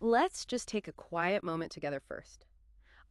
Let's just take a quiet moment together first.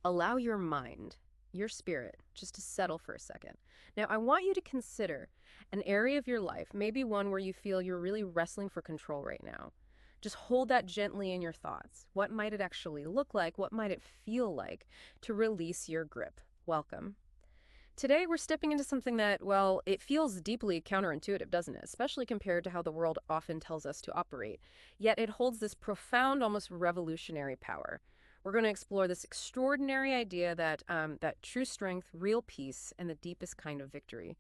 Allow your mind, your spirit, just to settle for a second. Now, I want you to consider an area of your life, maybe one where you feel you're really wrestling for control right now. Just hold that gently in your thoughts. What might it actually look like? What might it feel like to release your grip? Welcome. Today, we're stepping into something that, well, it feels deeply counterintuitive, doesn't it? Especially compared to how the world often tells us to operate. Yet it holds this profound, almost revolutionary power. We're going to explore this extraordinary idea that true strength, real peace, and the deepest kind of victory.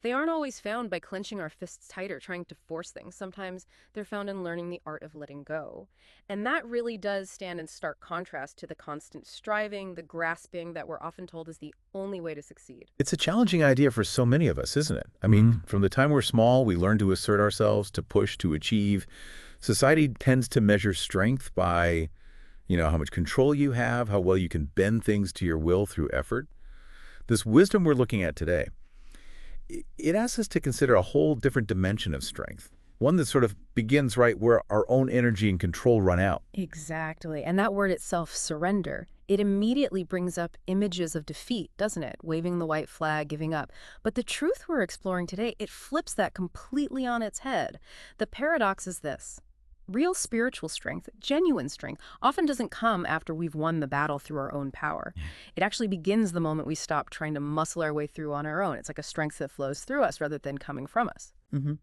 They aren't always found by clenching our fists tighter, trying to force things. Sometimes they're found in learning the art of letting go. And that really does stand in stark contrast to the constant striving, the grasping that we're often told is the only way to succeed. It's a challenging idea for so many of us, isn't it? I mean, Mhm. from the time we're small, we learn to assert ourselves, to push, to achieve. Society tends to measure strength by, how much control you have, how well you can bend things to your will through effort. This wisdom we're looking at today, it asks us to consider a whole different dimension of strength, one that sort of begins right where our own energy and control run out. Exactly. And that word itself, surrender, it immediately brings up images of defeat, doesn't it? Waving the white flag, giving up. But the truth we're exploring today, it flips that completely on its head. The paradox is this. Real spiritual strength, genuine strength, often doesn't come after we've won the battle through our own power. It actually begins the moment we stop trying to muscle our way through on our own. It's like a strength that flows through us rather than coming from us. hmm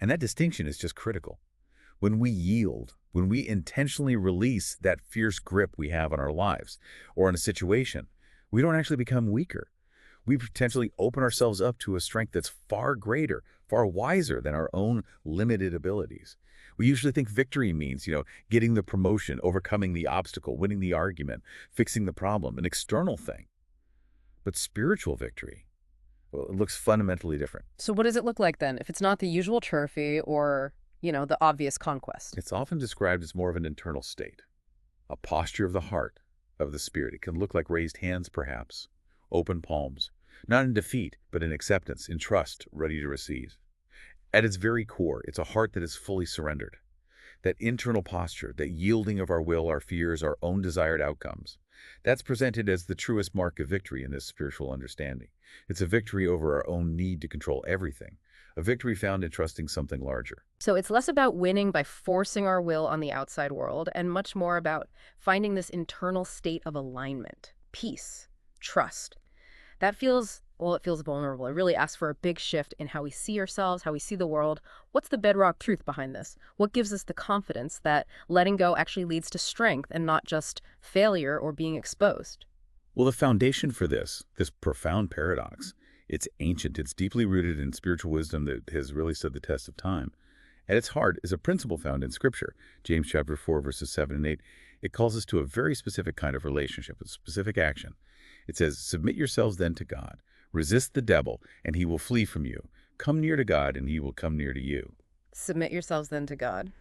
And that distinction is just critical. When we yield, when we intentionally release that fierce grip we have on our lives or in a situation, we don't actually become weaker. We potentially open ourselves up to a strength that's far greater, far wiser than our own limited abilities. We usually think victory means, getting the promotion, overcoming the obstacle, winning the argument, fixing the problem, an external thing. But spiritual victory, well, it looks fundamentally different. So what does it look like then if it's not the usual trophy or, the obvious conquest? It's often described as more of an internal state, a posture of the heart, of the spirit. It can look like raised hands, perhaps, open palms, not in defeat, but in acceptance, in trust, ready to receive. At its very core, it's a heart that is fully surrendered. That internal posture, that yielding of our will, our fears, our own desired outcomes, that's presented as the truest mark of victory in this spiritual understanding. It's a victory over our own need to control everything, a victory found in trusting something larger. So it's less about winning by forcing our will on the outside world and much more about finding this internal state of alignment, peace, trust. That feels, well, it feels vulnerable. It really asks for a big shift in how we see ourselves, how we see the world. What's the bedrock truth behind this? What gives us the confidence that letting go actually leads to strength and not just failure or being exposed? Well, the foundation for this profound paradox, it's ancient, it's deeply rooted in spiritual wisdom that has really stood the test of time. At its heart is a principle found in Scripture, James chapter 4, verses 7 and 8. It calls us to a very specific kind of relationship, a specific action. It says, "Submit yourselves then to God. Resist the devil, and he will flee from you. Come near to God, and he will come near to you." Submit yourselves then to God.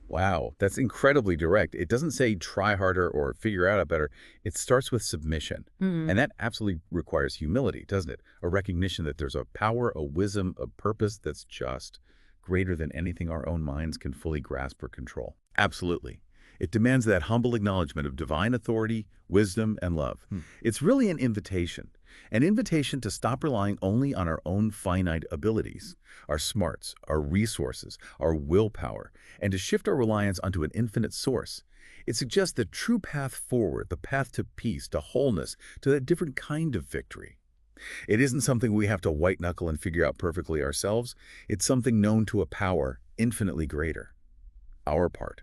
Wow, that's incredibly direct. It doesn't say try harder or figure out a better. It starts with submission. And that absolutely requires humility, doesn't it? A recognition that there's a power, a wisdom, a purpose that's just greater than anything our own minds can fully grasp or control. Absolutely. It demands that humble acknowledgement of divine authority, wisdom, and love. It's really an invitation to stop relying only on our own finite abilities, our smarts, our resources, our willpower, and to shift our reliance onto an infinite source. It suggests the true path forward, the path to peace, to wholeness, to a different kind of victory. It isn't something we have to white-knuckle and figure out perfectly ourselves. It's something known to a power infinitely greater. Our part.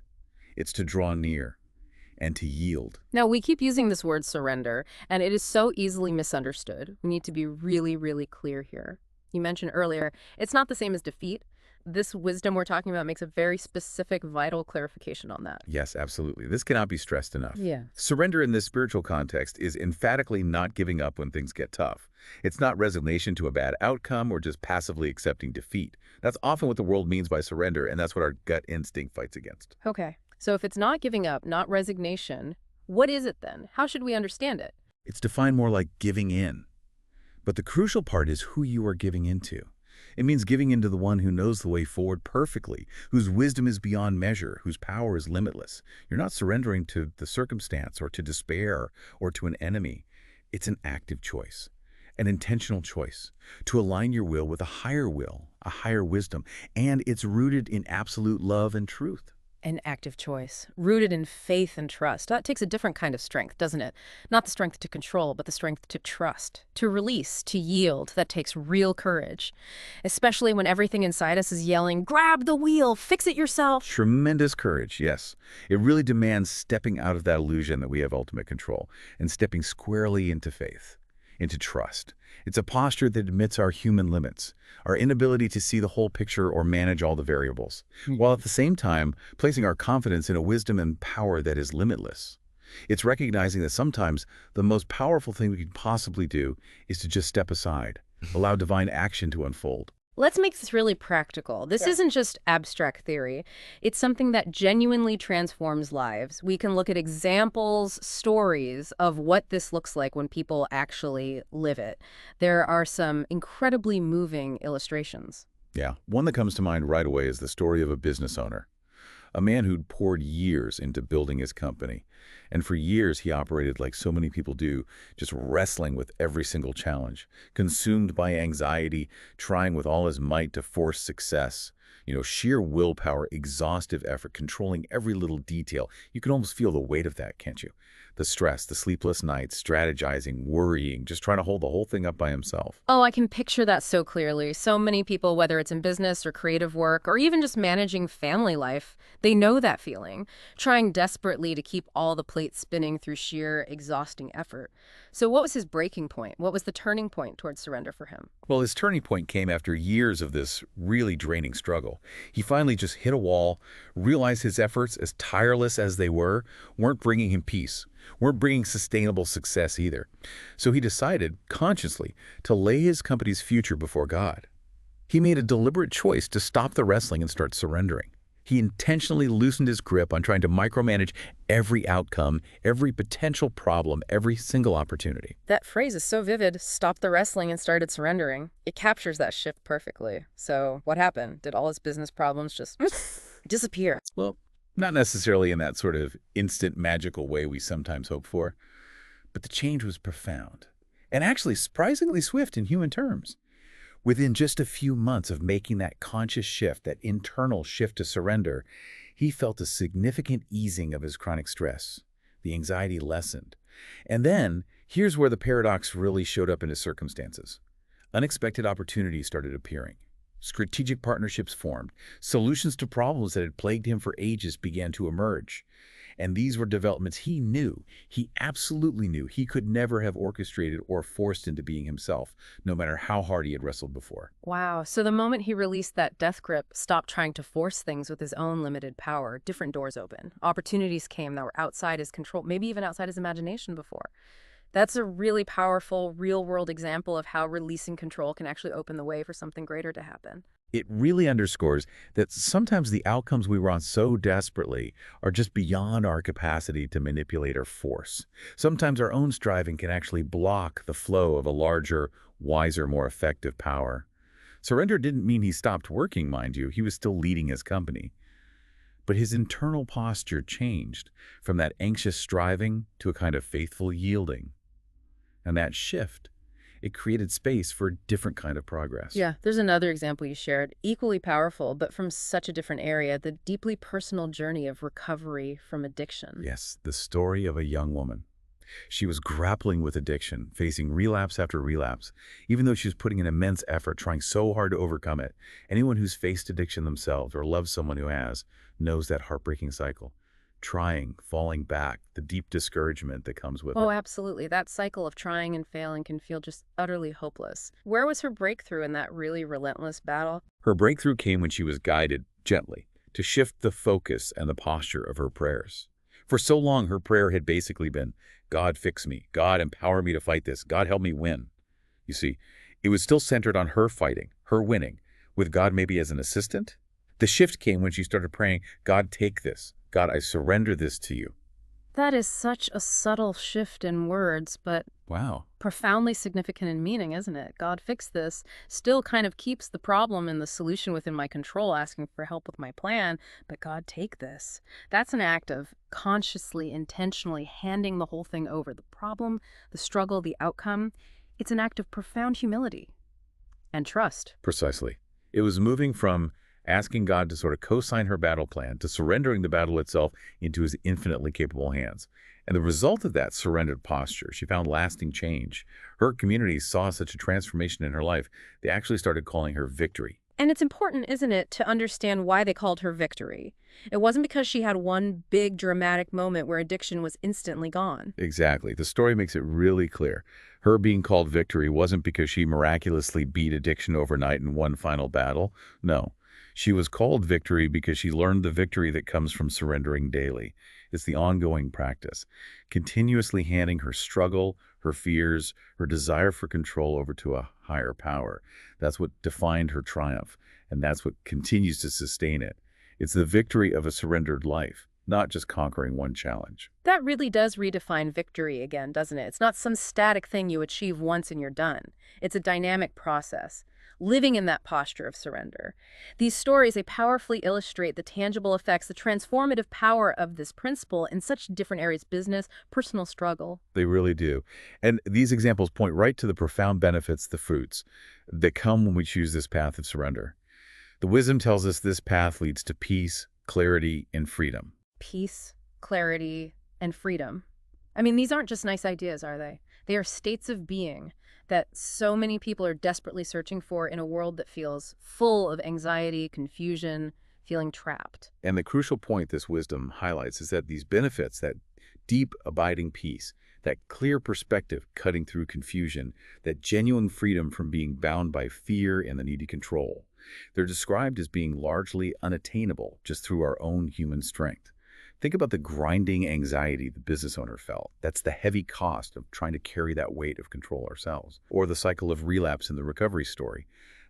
It's to draw near and to yield. Now, we keep using this word surrender, and it is so easily misunderstood. We need to be really, really clear here. You mentioned earlier, it's not the same as defeat. This wisdom we're talking about makes a very specific, vital clarification on that. Yes, absolutely. This cannot be stressed enough. Yeah. Surrender in this spiritual context is emphatically not giving up when things get tough. It's not resignation to a bad outcome or just passively accepting defeat. That's often what the world means by surrender, and that's what our gut instinct fights against. Okay. So if it's not giving up, not resignation, what is it then? How should we understand it? It's defined more like giving in. But the crucial part is who you are giving into. It means giving in to the one who knows the way forward perfectly, whose wisdom is beyond measure, whose power is limitless. You're not surrendering to the circumstance or to despair or to an enemy. It's an active choice, an intentional choice to align your will with a higher wisdom, and it's rooted in absolute love and truth. An active choice, rooted in faith and trust. That takes a different kind of strength, doesn't it? Not the strength to control, but the strength to trust, to release, to yield. That takes real courage, especially when everything inside us is yelling, grab the wheel, fix it yourself. Tremendous courage, yes. It really demands stepping out of that illusion that we have ultimate control and stepping squarely into faith, into trust. It's a posture that admits our human limits, our inability to see the whole picture or manage all the variables, while at the same time placing our confidence in a wisdom and power that is limitless. It's recognizing that sometimes the most powerful thing we can possibly do is to just step aside, allow divine action to unfold. Let's make this really practical. This isn't just abstract theory. It's something that genuinely transforms lives. We can look at examples, stories of what this looks like when people actually live it. There are some incredibly moving illustrations. Yeah, one that comes to mind right away is the story of a business owner. A man who'd poured years into building his company. And for years, he operated like so many people do, just wrestling with every single challenge, consumed by anxiety, trying with all his might to force success. Sheer willpower, exhaustive effort, controlling every little detail. You can almost feel the weight of that, can't you? The stress, the sleepless nights, strategizing, worrying, just trying to hold the whole thing up by himself. Oh, I can picture that so clearly. So many people, whether it's in business or creative work or even just managing family life, they know that feeling, trying desperately to keep all the plates spinning through sheer exhausting effort. So what was his breaking point? What was the turning point towards surrender for him? Well, his turning point came after years of this really draining struggle. He finally just hit a wall, realized his efforts, as tireless as they were, weren't bringing him peace, weren't bringing sustainable success either. So he decided, consciously, to lay his company's future before God. He made a deliberate choice to stop the wrestling and start surrendering. He intentionally loosened his grip on trying to micromanage every outcome, every potential problem, every single opportunity. That phrase is so vivid, stopped the wrestling and started surrendering. It captures that shift perfectly. So what happened? Did all his business problems just disappear? Well, not necessarily in that sort of instant magical way we sometimes hope for, but the change was profound and actually surprisingly swift in human terms. Within just a few months of making that conscious shift, that internal shift to surrender, he felt a significant easing of his chronic stress. The anxiety lessened. And then, here's where the paradox really showed up in his circumstances. Unexpected opportunities started appearing. Strategic partnerships formed. Solutions to problems that had plagued him for ages began to emerge. And these were developments he absolutely knew he could never have orchestrated or forced into being himself, no matter how hard he had wrestled before. Wow. So the moment he released that death grip, stopped trying to force things with his own limited power, different doors opened. Opportunities came that were outside his control, maybe even outside his imagination before. That's a really powerful, real-world example of how releasing control can actually open the way for something greater to happen. It really underscores that sometimes the outcomes we want so desperately are just beyond our capacity to manipulate or force. Sometimes our own striving can actually block the flow of a larger, wiser, more effective power. Surrender didn't mean he stopped working, mind you. He was still leading his company. But his internal posture changed from that anxious striving to a kind of faithful yielding. And that shift, it created space for a different kind of progress. Yeah, there's another example you shared, equally powerful, but from such a different area, the deeply personal journey of recovery from addiction. Yes, the story of a young woman. She was grappling with addiction, facing relapse after relapse, even though she was putting in immense effort, trying so hard to overcome it. Anyone who's faced addiction themselves or loves someone who has knows that heartbreaking cycle. Trying, falling back, the deep discouragement that comes with Oh, it. absolutely. That cycle of trying and failing can feel just utterly hopeless. Where was her breakthrough in that really relentless battle? Her breakthrough came when she was guided, gently, to shift the focus and the posture of her prayers. For so long, her prayer had basically been, God, fix me. God, empower me to fight this. God, help me win. You see, it was still centered on her fighting, her winning, with God maybe as an assistant. The shift came when she started praying, God, take this. God, I surrender this to you. That is such a subtle shift in words, but Wow. profoundly significant in meaning, isn't it? God fix this still kind of keeps the problem and the solution within my control, asking for help with my plan, but God, take this. That's an act of consciously, intentionally handing the whole thing over, the problem, the struggle, the outcome. It's an act of profound humility and trust. Precisely. It was moving from asking God to sort of co-sign her battle plan to surrendering the battle itself into his infinitely capable hands. And the result of that surrendered posture, she found lasting change. Her community saw such a transformation in her life, they actually started calling her Victory. And it's important, isn't it, to understand why they called her Victory. It wasn't because she had one big dramatic moment where addiction was instantly gone. Exactly. The story makes it really clear. Her being called Victory wasn't because she miraculously beat addiction overnight in one final battle. No. She was called Victory because she learned the victory that comes from surrendering daily. It's the ongoing practice, continuously handing her struggle, her fears, her desire for control over to a higher power. That's what defined her triumph, and that's what continues to sustain it. It's the victory of a surrendered life, not just conquering one challenge. That really does redefine victory again, doesn't it? It's not some static thing you achieve once and you're done. It's a dynamic process, living in that posture of surrender. These stories, they powerfully illustrate the tangible effects, the transformative power of this principle in such different areas: business, personal struggle. They really do. And these examples point right to the profound benefits, the fruits, that come when we choose this path of surrender. The wisdom tells us this path leads to peace, clarity, and freedom. Peace, clarity, and freedom. I mean, these aren't just nice ideas, are they? They are states of being that so many people are desperately searching for in a world that feels full of anxiety, confusion, feeling trapped. And the crucial point this wisdom highlights is that these benefits, that deep, abiding peace, that clear perspective cutting through confusion, that genuine freedom from being bound by fear and the need to control, they're described as being largely unattainable just through our own human strength. Think about the grinding anxiety the business owner felt. That's the heavy cost of trying to carry that weight of control ourselves. Or the cycle of relapse in the recovery story.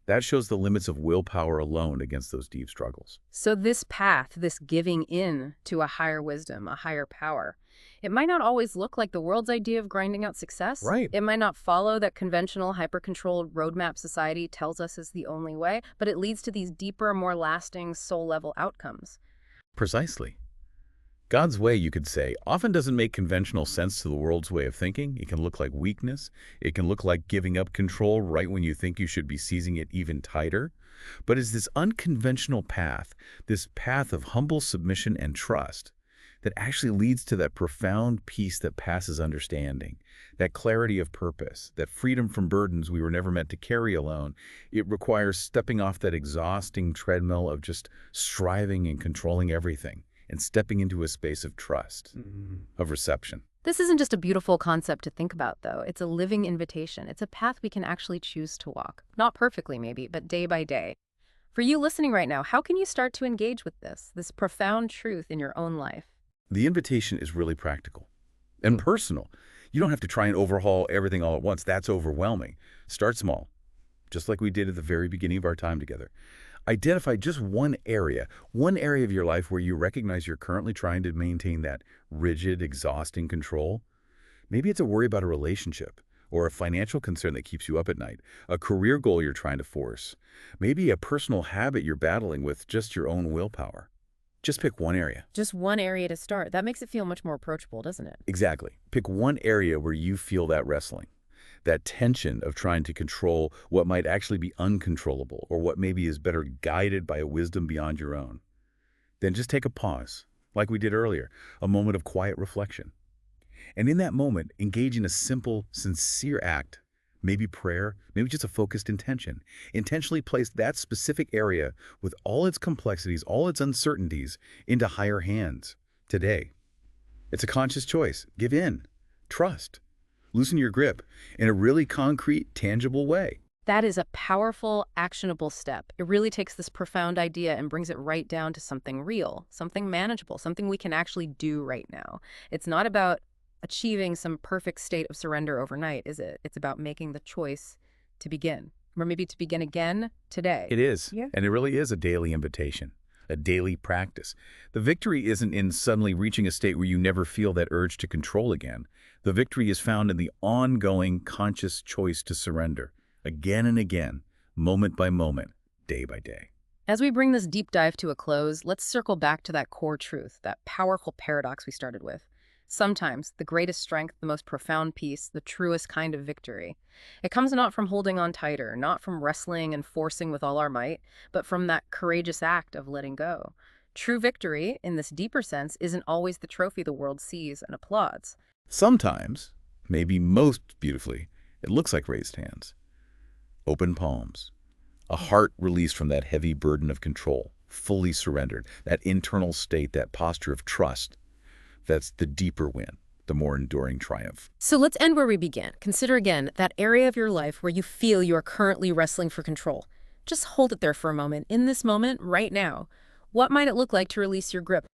That shows the limits of willpower alone against those deep struggles. So this path, this giving in to a higher wisdom, a higher power, it might not always look like the world's idea of grinding out success. Right. It might not follow that conventional, hyper-controlled roadmap society tells us is the only way, but it leads to these deeper, more lasting, soul-level outcomes. Precisely. God's way, you could say, often doesn't make conventional sense to the world's way of thinking. It can look like weakness. It can look like giving up control right when you think you should be seizing it even tighter. But it's this unconventional path, this path of humble submission and trust, that actually leads to that profound peace that passes understanding, that clarity of purpose, that freedom from burdens we were never meant to carry alone. It requires stepping off that exhausting treadmill of just striving and controlling everything, and stepping into a space of trust, of reception. This isn't just a beautiful concept to think about, though. It's a living invitation. It's a path we can actually choose to walk. Not perfectly, maybe, but day by day. For you listening right now, how can you start to engage with this profound truth in your own life? The invitation is really practical and personal. You don't have to try and overhaul everything all at once. That's overwhelming. Start small, just like we did at the very beginning of our time together. Identify just one area of your life where you recognize you're currently trying to maintain that rigid, exhausting control. Maybe it's a worry about a relationship or a financial concern that keeps you up at night, a career goal you're trying to force, maybe a personal habit you're battling with just your own willpower. Just pick one area. Just one area to start. That makes it feel much more approachable, doesn't it? Exactly. Pick one area where you feel that wrestling, that tension of trying to control what might actually be uncontrollable or what maybe is better guided by a wisdom beyond your own. Then just take a pause, like we did earlier, a moment of quiet reflection. And in that moment, engage in a simple, sincere act, maybe prayer, maybe just a focused intention. Intentionally place that specific area with all its complexities, all its uncertainties, into higher hands today. It's a conscious choice. Give in. Trust. Loosen your grip in a really concrete, tangible way. That is a powerful, actionable step. It really takes this profound idea and brings it right down to something real, something manageable, something we can actually do right now. It's not about achieving some perfect state of surrender overnight, is it? It's about making the choice to begin, or maybe to begin again today. It is. Yeah. And it really is a daily invitation a daily practice. The victory isn't in suddenly reaching a state where you never feel that urge to control again. The victory is found in the ongoing conscious choice to surrender, again and again, moment by moment, day by day. As we bring this deep dive to a close, let's circle back to that core truth, that powerful paradox we started with. Sometimes the greatest strength, the most profound peace, the truest kind of victory. It comes not from holding on tighter, not from wrestling and forcing with all our might, but from that courageous act of letting go. True victory, in this deeper sense, isn't always the trophy the world sees and applauds. Sometimes, maybe most beautifully, it looks like raised hands, open palms, a heart released from that heavy burden of control, fully surrendered, that internal state, that posture of trust. That's the deeper win, the more enduring triumph. So let's end where we began. Consider again that area of your life where you feel you are currently wrestling for control. Just hold it there for a moment. In this moment, right now, what might it look like to release your grip?